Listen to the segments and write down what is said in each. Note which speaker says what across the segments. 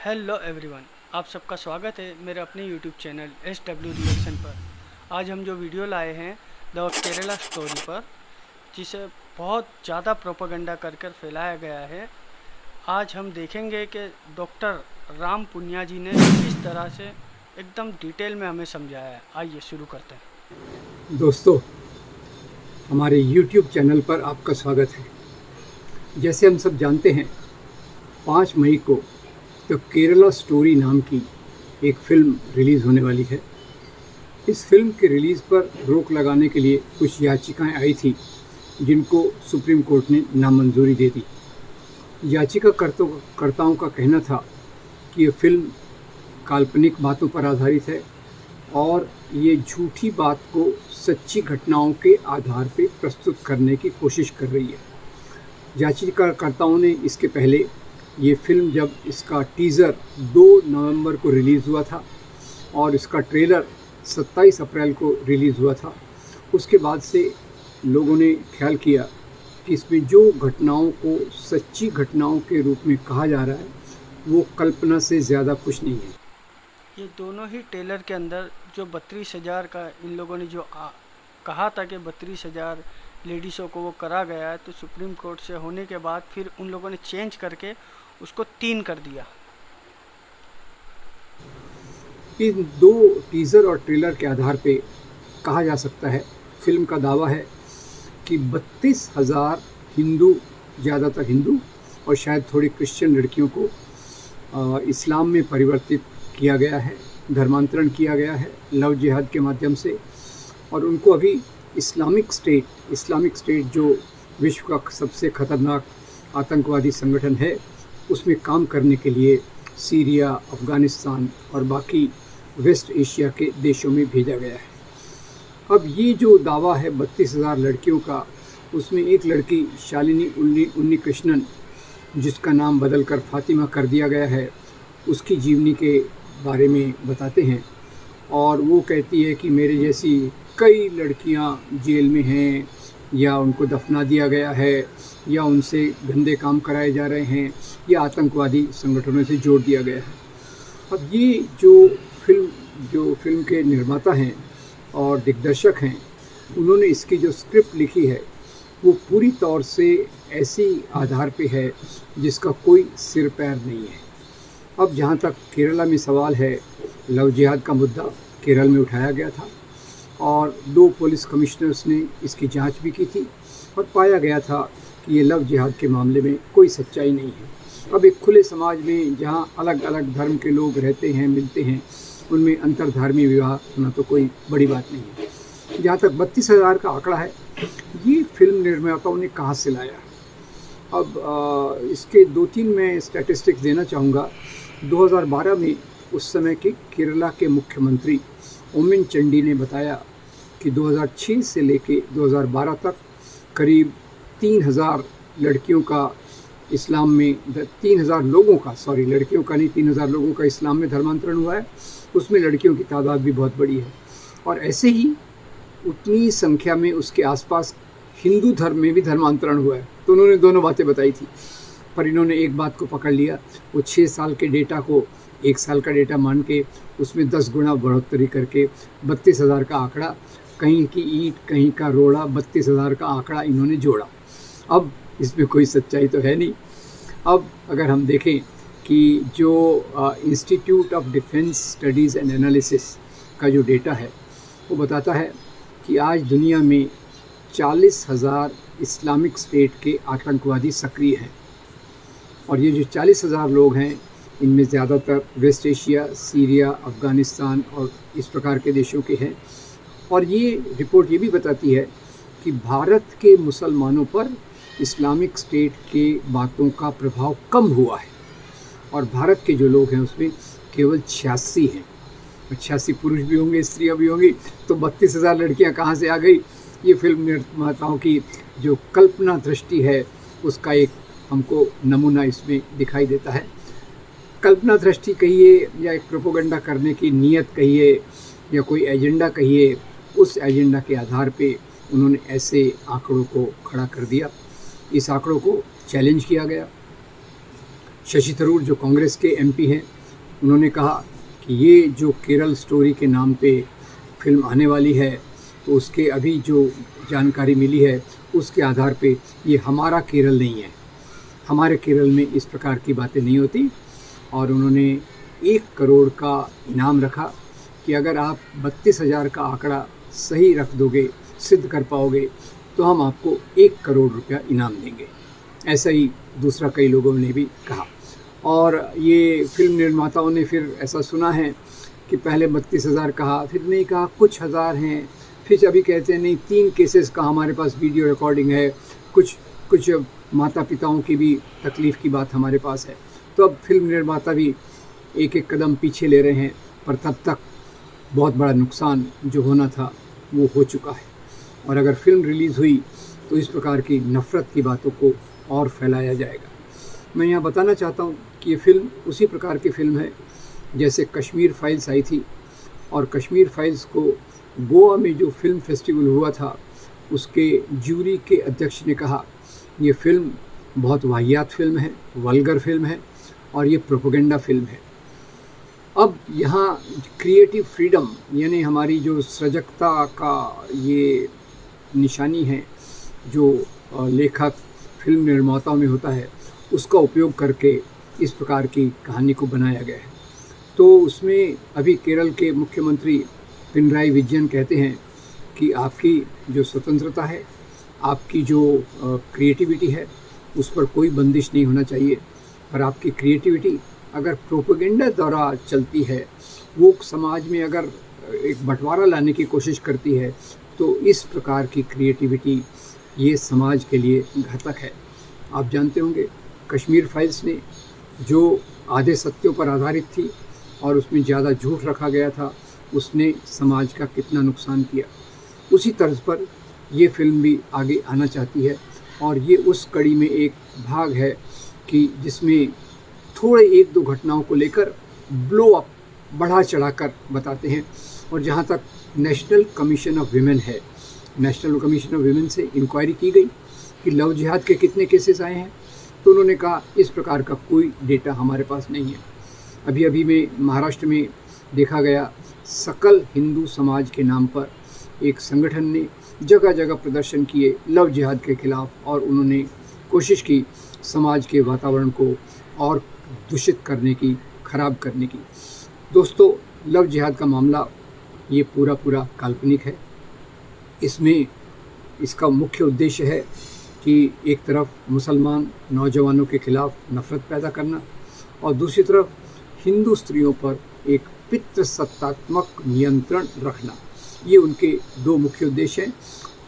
Speaker 1: Hello everyone, आप सबका स्वागत है मेरे अपने यूट्यूब चैनल SW रिएक्शन पर। आज हम जो वीडियो लाए हैं द केरला स्टोरी पर, जिसे बहुत ज़्यादा प्रोपेगेंडा कर कर फैलाया गया है। आज हम देखेंगे कि डॉक्टर राम पुनिया जी ने किस तरह से एकदम डिटेल में हमें समझाया है। आइए शुरू करते हैं।
Speaker 2: दोस्तों, हमारे YouTube चैनल पर आपका स्वागत है। जैसे हम सब जानते हैं, 5 मई को द केरला स्टोरी नाम की एक फ़िल्म रिलीज़ होने वाली है। इस फिल्म के रिलीज़ पर रोक लगाने के लिए कुछ याचिकाएं आई थी, जिनको सुप्रीम कोर्ट ने नामंजूरी दे दी। याचिकाकर्ताओं का कहना था कि ये फिल्म काल्पनिक बातों पर आधारित है और ये झूठी बात को सच्ची घटनाओं के आधार पर प्रस्तुत करने की कोशिश कर रही है। याचिकाकर्ताओं ने इसके पहले ये फिल्म, जब इसका टीज़र 2 नवंबर को रिलीज़ हुआ था और इसका ट्रेलर 27 अप्रैल को रिलीज़ हुआ था, उसके बाद से लोगों ने ख्याल किया कि इसमें जो घटनाओं को सच्ची घटनाओं के रूप में कहा जा रहा है वो कल्पना से ज़्यादा कुछ नहीं है।
Speaker 1: ये दोनों ही ट्रेलर के अंदर जो 32,000 का इन लोगों ने जो कहा था कि 32,000 लेडीज़ों को वो करा गया है, तो सुप्रीम कोर्ट से होने के बाद फिर उन लोगों ने चेंज करके उसको 3 कर दिया।
Speaker 2: इन 2 टीज़र और ट्रेलर के आधार पे कहा जा सकता है, फिल्म का दावा है कि 32,000 हिंदू, ज़्यादातर हिंदू और शायद थोड़ी क्रिश्चियन लड़कियों को इस्लाम में परिवर्तित किया गया है, धर्मांतरण किया गया है लव जिहाद के माध्यम से, और उनको अभी इस्लामिक स्टेट जो विश्व का सबसे खतरनाक आतंकवादी संगठन है, उसमें काम करने के लिए सीरिया, अफ़गानिस्तान और बाकी वेस्ट एशिया के देशों में भेजा गया है। अब ये जो दावा है 32,000 लड़कियों का, उसमें एक लड़की शालिनी उन्नीकृष्णन, जिसका नाम बदलकर फातिमा कर दिया गया है, उसकी जीवनी के बारे में बताते हैं और वो कहती है कि मेरे जैसी कई लड़कियां जेल में हैं, या उनको दफना दिया गया है, या उनसे गंदे काम कराए जा रहे हैं, या आतंकवादी संगठनों से जोड़ दिया गया है। अब ये जो फिल्म के निर्माता हैं और दिग्दर्शक हैं, उन्होंने इसकी जो स्क्रिप्ट लिखी है वो पूरी तौर से ऐसी आधार पे है जिसका कोई सिर पैर नहीं है। अब जहाँ तक केरला में सवाल है, लव जिहाद का मुद्दा केरल में उठाया गया था और 2 पुलिस कमिश्नर्स ने इसकी जांच भी की थी और पाया गया था कि ये लव जिहाद के मामले में कोई सच्चाई नहीं है। अब एक खुले समाज में जहाँ अलग अलग धर्म के लोग रहते हैं, मिलते हैं, उनमें अंतरधर्मी विवाह होना तो कोई बड़ी बात नहीं है। जहाँ तक 32,000 का आंकड़ा है, ये फिल्म निर्माताओं ने कहाँ से लाया? अब इसके 2-3 मैं स्टैटिस्टिक्स देना चाहूँगा। 2012 में उस समय के केरला के मुख्यमंत्री ओमेन चंडी ने बताया कि 2006 से लेके 2012 तक करीब 3,000 लड़कियों का इस्लाम में 3,000 लोगों का, सॉरी लड़कियों का नहीं, 3,000 लोगों का इस्लाम में धर्मांतरण हुआ है। उसमें लड़कियों की तादाद भी बहुत बड़ी है और ऐसे ही उतनी संख्या में उसके आसपास हिंदू धर्म में भी धर्मांतरण हुआ है। तो उन्होंने दोनों बातें बताई थी, पर इन्होंने एक बात को पकड़ लिया। वो 6 साल के डेटा को 1 साल का डेटा मान के उसमें 10 गुना बढ़ोतरी करके 32,000 का आंकड़ा, कहीं की ईंट कहीं का रोड़ा, 32,000 का आंकड़ा इन्होंने जोड़ा। अब इसमें कोई सच्चाई तो है नहीं। अब अगर हम देखें कि जो institute of defence studies and analysis का जो डेटा है, वो बताता है कि आज दुनिया में 40,000 इस्लामिक स्टेट के आतंकवादी सक्रिय हैं और ये जो 40,000 लोग हैं, इनमें ज़्यादातर वेस्ट एशिया, सीरिया, अफ़गानिस्तान और इस प्रकार के देशों के हैं। और ये रिपोर्ट ये भी बताती है कि भारत के मुसलमानों पर इस्लामिक स्टेट के बातों का प्रभाव कम हुआ है और भारत के जो लोग हैं उसमें केवल 86 हैं। 86 पुरुष भी होंगे, स्त्रियां भी होंगी, तो 32,000 लड़कियां कहाँ से आ गई? ये फिल्म निर्माताओं की जो कल्पना दृष्टि है उसका एक हमको नमूना इसमें दिखाई देता है। कल्पना दृष्टि कहिए या एक प्रोपेगेंडा करने की नीयत कहिए या कोई एजेंडा कहिए, उस एजेंडा के आधार पे उन्होंने ऐसे आंकड़ों को खड़ा कर दिया। इस आंकड़ों को चैलेंज किया गया शशि थरूर जो कांग्रेस के एमपी हैं, उन्होंने कहा कि ये जो केरल स्टोरी के नाम पे फिल्म आने वाली है, तो उसके अभी जो जानकारी मिली है उसके आधार पे ये हमारा केरल नहीं है, हमारे केरल में इस प्रकार की बातें नहीं होती। और उन्होंने 1 करोड़ का इनाम रखा कि अगर आप 32,000 का आंकड़ा सही रख दोगे, सिद्ध कर पाओगे, तो हम आपको 1 करोड़ रुपया इनाम देंगे। ऐसा ही दूसरा कई लोगों ने भी कहा। और ये फिल्म निर्माताओं ने फिर ऐसा सुना है कि पहले 32,000 कहा, फिर नहीं कहा कुछ हज़ार हैं, फिर अभी कहते हैं नहीं 3 केसेस का हमारे पास वीडियो रिकॉर्डिंग है, कुछ माता पिताओं की भी तकलीफ़ की बात हमारे पास है। तो अब फिल्म निर्माता भी एक कदम पीछे ले रहे हैं, पर तब तक बहुत बड़ा नुकसान जो होना था वो हो चुका है। और अगर फिल्म रिलीज़ हुई तो इस प्रकार की नफ़रत की बातों को और फैलाया जाएगा। मैं यहाँ बताना चाहता हूँ कि ये फ़िल्म उसी प्रकार की फ़िल्म है जैसे कश्मीर फाइल्स आई थी, और कश्मीर फाइल्स को गोवा में जो फिल्म फेस्टिवल हुआ था उसके जूरी के अध्यक्ष ने कहा ये फ़िल्म बहुत वाहियात फ़िल्म है, वल्गर फ़िल्म है और ये प्रोपेगेंडा फ़िल्म है। अब यहाँ क्रिएटिव फ्रीडम यानी हमारी जो सृजकता का ये निशानी है जो लेखक फिल्म निर्माताओं में होता है, उसका उपयोग करके इस प्रकार की कहानी को बनाया गया है। तो उसमें अभी केरल के मुख्यमंत्री पिनराई विजयन कहते हैं कि आपकी जो स्वतंत्रता है, आपकी जो क्रिएटिविटी है, उस पर कोई बंदिश नहीं होना चाहिए, पर आपकी क्रिएटिविटी अगर प्रोपेगेंडा द्वारा चलती है, वो समाज में अगर एक बंटवारा लाने की कोशिश करती है, तो इस प्रकार की क्रिएटिविटी ये समाज के लिए घातक है। आप जानते होंगे कश्मीर फाइल्स ने जो आधे सत्यों पर आधारित थी और उसमें ज़्यादा झूठ रखा गया था, उसने समाज का कितना नुकसान किया। उसी तर्ज पर ये फिल्म भी आगे आना चाहती है, और ये उस कड़ी में एक भाग है कि जिसमें थोड़े 1-2 घटनाओं को लेकर ब्लो अप बढ़ा चढ़ाकर बताते हैं। और जहाँ तक नेशनल कमीशन ऑफ विमेन है, नेशनल कमीशन ऑफ विमेन से इंक्वायरी की गई कि लव जिहाद के कितने केसेस आए हैं, तो उन्होंने कहा इस प्रकार का कोई डेटा हमारे पास नहीं है। अभी में महाराष्ट्र में देखा गया, सकल हिंदू समाज के नाम पर एक संगठन ने जगह जगह प्रदर्शन किए लव जिहाद के खिलाफ, और उन्होंने कोशिश की समाज के वातावरण को और दूषित करने की, ख़राब करने की। दोस्तों, लव जिहाद का मामला ये पूरा काल्पनिक है। इसमें इसका मुख्य उद्देश्य है कि एक तरफ मुसलमान नौजवानों के खिलाफ नफ़रत पैदा करना, और दूसरी तरफ हिंदू स्त्रियों पर एक पितृसत्तात्मक नियंत्रण रखना। ये उनके 2 मुख्य उद्देश्य हैं।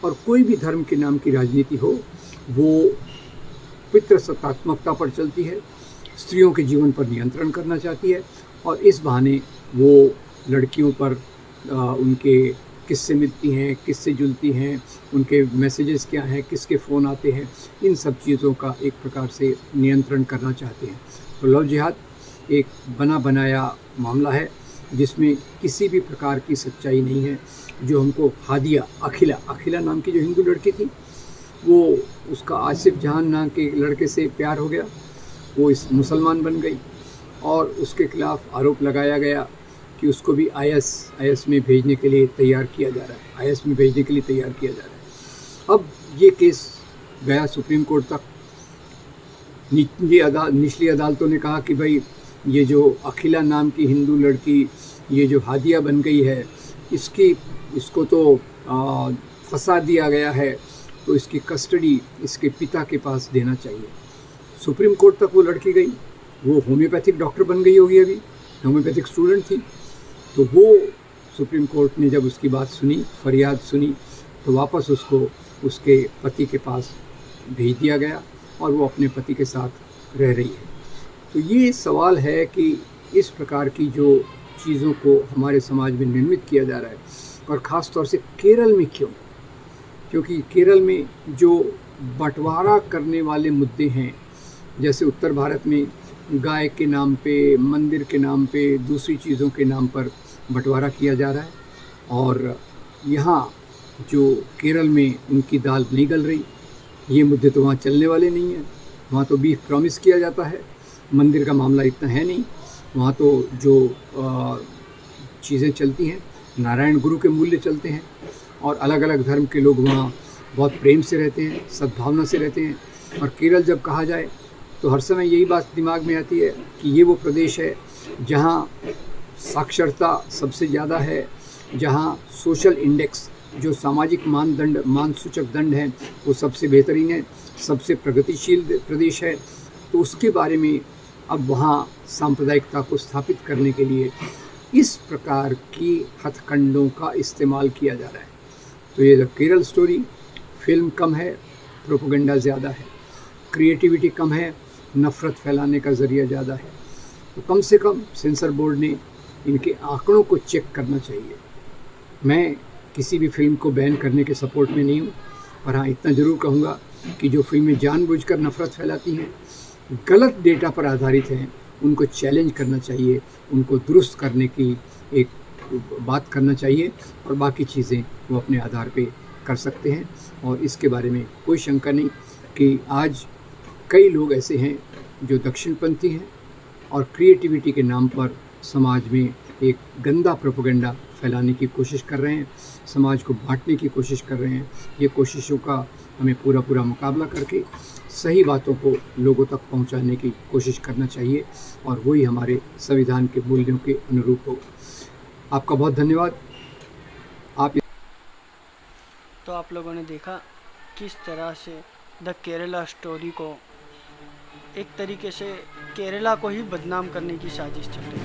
Speaker 2: और कोई भी धर्म के नाम की राजनीति हो, वो पितृसत्तात्मकता पर चलती है, स्त्रियों के जीवन पर नियंत्रण करना चाहती है, और इस बहाने वो लड़कियों पर उनके किससे मिलती हैं, किससे जुलती हैं, उनके मैसेजेस क्या हैं, किसके फ़ोन आते हैं, इन सब चीज़ों का एक प्रकार से नियंत्रण करना चाहते हैं। तो लव जिहाद एक बना बनाया मामला है जिसमें किसी भी प्रकार की सच्चाई नहीं है। जो हमको हादिया, अखिला नाम की जो हिंदू लड़की थी, वो उसका आसिफ जहान नाम के लड़के से प्यार हो गया, वो इस मुसलमान बन गई, और उसके खिलाफ आरोप लगाया गया कि उसको भी आईएस में भेजने के लिए तैयार किया जा रहा है, आईएस में भेजने के लिए तैयार किया जा रहा है। अब ये केस गया सुप्रीम कोर्ट तक। निचली अदालतों ने कहा कि भाई ये जो अखिला नाम की हिंदू लड़की, ये जो हादिया बन गई है, इसको तो फंसा दिया गया है, तो इसकी कस्टडी इसके पिता के पास देना चाहिए। सुप्रीम कोर्ट तक वो लड़की गई, वो होम्योपैथिक डॉक्टर बन गई होगी, अभी होम्योपैथिक स्टूडेंट थी। तो वो सुप्रीम कोर्ट ने जब उसकी बात सुनी, फरियाद सुनी, तो वापस उसको उसके पति के पास भेज दिया गया, और वो अपने पति के साथ रह रही है। तो ये सवाल है कि इस प्रकार की जो चीज़ों को हमारे समाज में निर्मित किया जा रहा है, और ख़ास तौर से केरल में क्यों? क्योंकि केरल में जो बंटवारा करने वाले मुद्दे हैं, जैसे उत्तर भारत में गाय के नाम पे, मंदिर के नाम पे, दूसरी चीज़ों के नाम पर बंटवारा किया जा रहा है, और यहाँ जो केरल में उनकी दाल नहीं गल रही, ये मुद्दे तो वहाँ चलने वाले नहीं हैं। वहाँ तो बीफ प्रॉमिस किया जाता है, मंदिर का मामला इतना है नहीं, वहाँ तो जो चीज़ें चलती हैं नारायण गुरु के मूल्य चलते हैं, और अलग अलग धर्म के लोग वहाँ बहुत प्रेम से रहते हैं, सद्भावना से रहते हैं। और केरल जब कहा जाए तो हर समय यही बात दिमाग में आती है कि ये वो प्रदेश है जहाँ साक्षरता सबसे ज़्यादा है, जहाँ सोशल इंडेक्स जो सामाजिक मानदंड मानसूचक दंड हैं वो सबसे बेहतरीन है, सबसे प्रगतिशील प्रदेश है। तो उसके बारे में अब वहाँ सांप्रदायिकता को स्थापित करने के लिए इस प्रकार की हथकंडों का इस्तेमाल किया जा रहा है। तो ये द केरल स्टोरी, फिल्म कम है, प्रोपेगेंडा ज़्यादा है, क्रिएटिविटी कम है, नफ़रत फैलाने का ज़रिया ज़्यादा है। तो कम से कम सेंसर बोर्ड ने इनके आंकड़ों को चेक करना चाहिए। मैं किसी भी फिल्म को बैन करने के सपोर्ट में नहीं हूँ, पर हाँ इतना ज़रूर कहूँगा कि जो फिल्में जानबूझकर नफ़रत फैलाती हैं, गलत डेटा पर आधारित हैं, उनको चैलेंज करना चाहिए, उनको दुरुस्त करने की एक बात करना चाहिए, और बाकी चीज़ें वो अपने आधार पे कर सकते हैं। और इसके बारे में कोई शंका नहीं कि आज कई लोग ऐसे हैं जो दक्षिणपंथी हैं और क्रिएटिविटी के नाम पर समाज में एक गंदा प्रोपेगेंडा फैलाने की कोशिश कर रहे हैं, समाज को बांटने की कोशिश कर रहे हैं। ये कोशिशों का हमें पूरा मुकाबला करके सही बातों को लोगों तक पहुंचाने की कोशिश करना चाहिए, और वही हमारे संविधान के मूल्यों के अनुरूप हो। आपका बहुत धन्यवाद। आप
Speaker 1: तो आप लोगों ने देखा किस तरह से द केरला स्टोरी को एक तरीके से केरला को ही बदनाम करने की साजिश चल रही है।